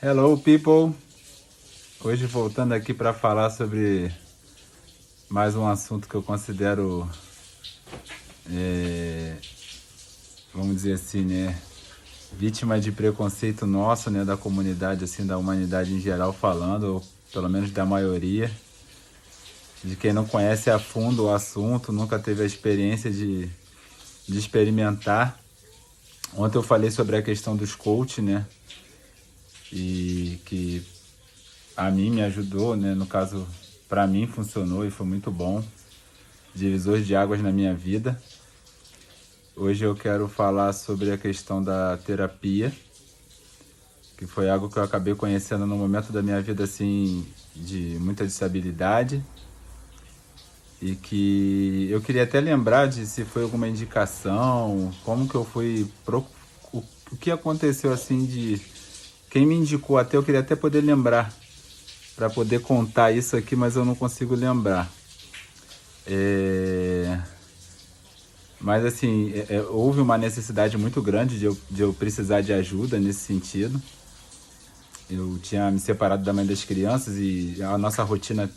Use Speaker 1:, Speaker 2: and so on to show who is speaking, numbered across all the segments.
Speaker 1: Hello, people! Hoje voltando aqui para falar sobre mais um assunto que eu considero, vamos dizer assim, né, vítima de preconceito nosso, né, da comunidade, assim, da humanidade em geral falando, ou pelo menos da maioria, de quem não conhece a fundo o assunto, nunca teve a experiência de experimentar. Ontem eu falei sobre a questão dos coach, né, e que a mim me ajudou, né? No caso, para mim funcionou e foi muito bom. Divisor de águas na minha vida. Hoje eu quero falar sobre a questão da terapia, que foi algo que eu acabei conhecendo no momento da minha vida, assim, de muita disabilidade. E que eu queria até lembrar de se foi alguma indicação, como que eu fui, o que aconteceu, assim, de quem me indicou até, eu queria até poder lembrar, para poder contar isso aqui, mas eu não consigo lembrar. Mas assim, houve uma necessidade muito grande de eu precisar de ajuda nesse sentido. Eu tinha me separado da mãe das crianças e a nossa rotina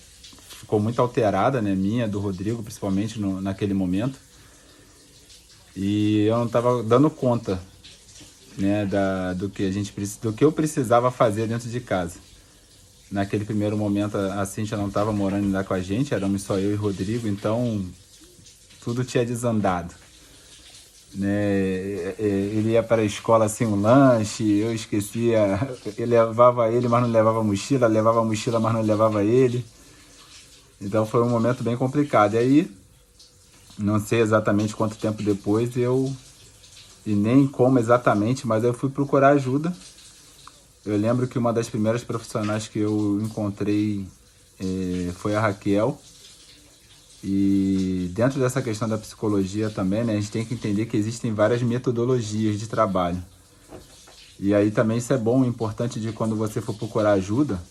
Speaker 1: ficou muito alterada, né? Minha, do Rodrigo, principalmente naquele momento. E eu não estava dando conta, né, do que eu precisava fazer dentro de casa. Naquele primeiro momento a Cíntia não estava morando ainda com a gente, éramos só eu e Rodrigo, então tudo tinha desandado, né? Ele ia para a escola sem um lanche, eu esquecia, eu levava ele, mas não levava a mochila, mas não levava ele. Então foi um momento bem complicado. E aí, não sei exatamente quanto tempo depois e nem como exatamente, mas eu fui procurar ajuda. Eu lembro que uma das primeiras profissionais que eu encontrei foi a Raquel. E dentro dessa questão da psicologia também, né, a gente tem que entender que existem várias metodologias de trabalho. E aí também isso é bom, importante de quando você for procurar ajuda,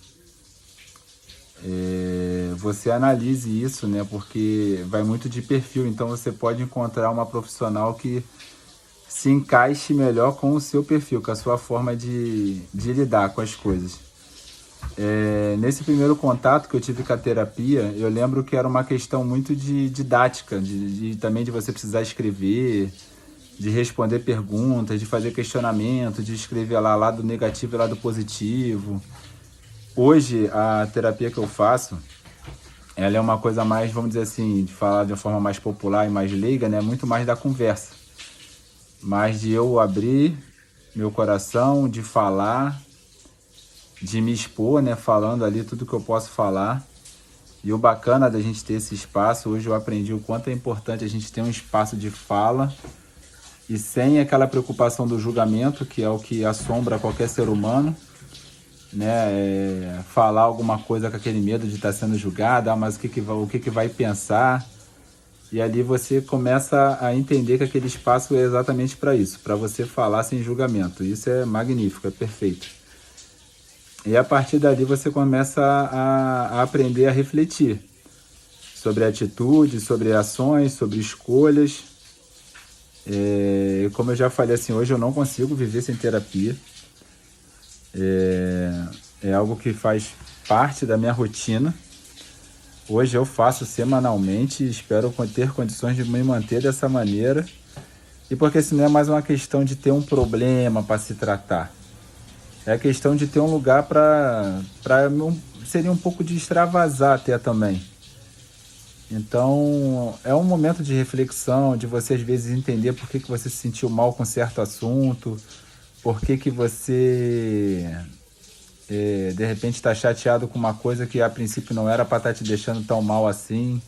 Speaker 1: você analise isso, né, porque vai muito de perfil. Então você pode encontrar uma profissional que se encaixe melhor com o seu perfil, com a sua forma de lidar com as coisas. Nesse primeiro contato que eu tive com a terapia, eu lembro que era uma questão muito de didática, também de você precisar escrever, de responder perguntas, de fazer questionamento, de escrever lá lado negativo e lado positivo. Hoje, a terapia que eu faço, ela é uma coisa mais, vamos dizer assim, de falar de uma forma mais popular e mais leiga, né? Muito mais da conversa. Mais de eu abrir meu coração, de falar, de me expor, né, falando ali tudo que eu posso falar. E o bacana da gente ter esse espaço, hoje eu aprendi o quanto é importante a gente ter um espaço de fala e sem aquela preocupação do julgamento, que é o que assombra qualquer ser humano, né, falar alguma coisa com aquele medo de estar sendo julgado, mas o que vai pensar. E ali você começa a entender que aquele espaço é exatamente para isso, para você falar sem julgamento. Isso é magnífico, é perfeito. E a partir dali você começa a aprender a refletir sobre atitudes, sobre ações, sobre escolhas. Como eu já falei, assim, hoje eu não consigo viver sem terapia. É algo que faz parte da minha rotina. Hoje eu faço semanalmente e espero ter condições de me manter dessa maneira. E porque isso não é mais uma questão de ter um problema para se tratar. É a questão de ter um lugar seria um pouco de extravasar até também. Então, é um momento de reflexão, de você às vezes entender por que você se sentiu mal com certo assunto, por que você, de repente, está chateado com uma coisa que a princípio não era para estar te deixando tão mal assim.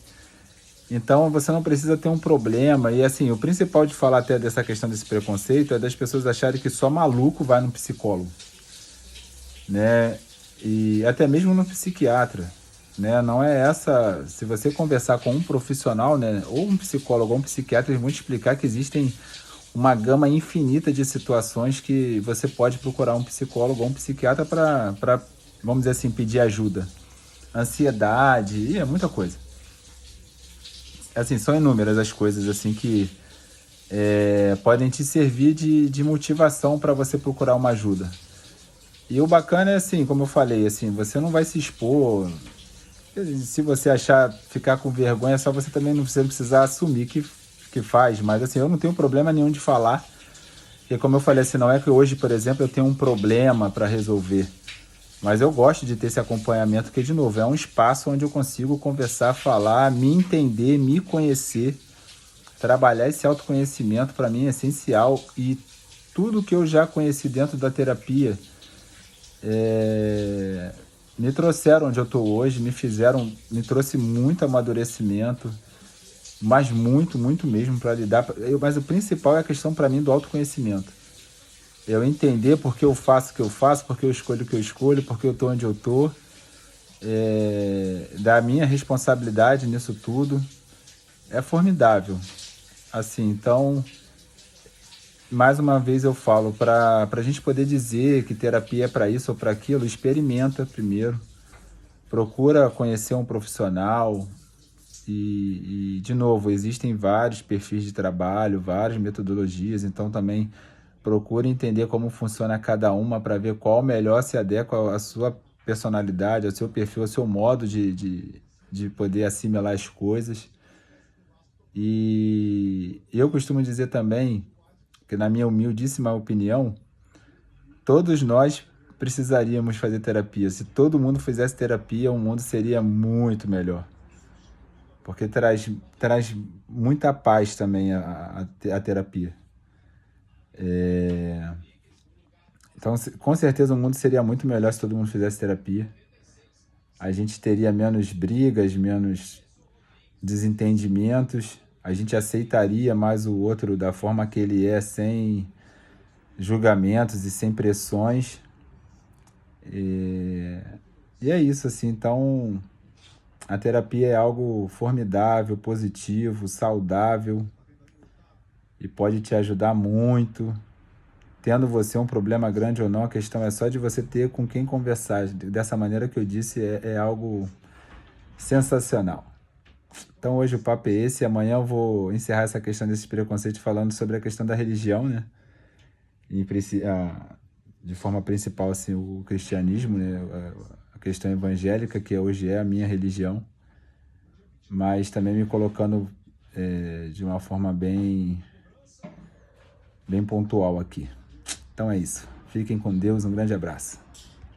Speaker 1: Então, você não precisa ter um problema. E assim, o principal de falar até dessa questão desse preconceito é das pessoas acharem que só maluco vai no psicólogo, né? E até mesmo no psiquiatra, né? Não é essa. Se você conversar com um profissional, né, ou um psicólogo ou um psiquiatra, eles vão te explicar que existem uma gama infinita de situações que você pode procurar um psicólogo ou um psiquiatra para, vamos dizer assim, pedir ajuda. Ansiedade, e é muita coisa. Assim, são inúmeras as coisas assim que podem te servir de motivação para você procurar uma ajuda. E o bacana é assim, como eu falei, assim, você não vai se expor. Se você achar, ficar com vergonha, é só você também não precisar assumir que faz. Mas assim, eu não tenho problema nenhum de falar. E como eu falei assim, não é que hoje, por exemplo, eu tenho um problema para resolver. Mas eu gosto de ter esse acompanhamento, que, de novo, é um espaço onde eu consigo conversar, falar, me entender, me conhecer. Trabalhar esse autoconhecimento para mim é essencial. E tudo que eu já conheci dentro da terapia me trouxeram onde eu estou hoje, me trouxe muito amadurecimento, mas muito, muito mesmo para lidar. Mas o principal é a questão para mim do autoconhecimento. Eu entender por que eu faço o que eu faço, por que eu escolho o que eu escolho, por que eu estou onde eu estou, da minha responsabilidade nisso tudo. É formidável. Assim, então, mais uma vez eu falo, para a gente poder dizer que terapia é para isso ou para aquilo, experimenta primeiro. Procura conhecer um profissional de novo, existem vários perfis de trabalho, várias metodologias, então também procure entender como funciona cada uma para ver qual melhor se adequa à sua personalidade, ao seu perfil, ao seu modo de poder assimilar as coisas. E eu costumo dizer também que, na minha humildíssima opinião, todos nós precisaríamos fazer terapia. Se todo mundo fizesse terapia, o mundo seria muito melhor. Porque traz muita paz também a terapia. Então, com certeza o mundo seria muito melhor se todo mundo fizesse terapia. A gente teria menos brigas, menos desentendimentos. A gente aceitaria mais o outro da forma que ele é, sem julgamentos e sem pressões. E é isso, assim. Então, a terapia é algo formidável, positivo, saudável e pode te ajudar muito. Tendo você um problema grande ou não, a questão é só de você ter com quem conversar. Dessa maneira que eu disse, é algo sensacional. Então hoje o papo é esse, amanhã eu vou encerrar essa questão desses preconceitos falando sobre a questão da religião, né? De forma principal, assim, o cristianismo, né? A questão evangélica, que hoje é a minha religião, mas também me colocando de uma forma bem pontual aqui. Então é isso. Fiquem com Deus, um grande abraço.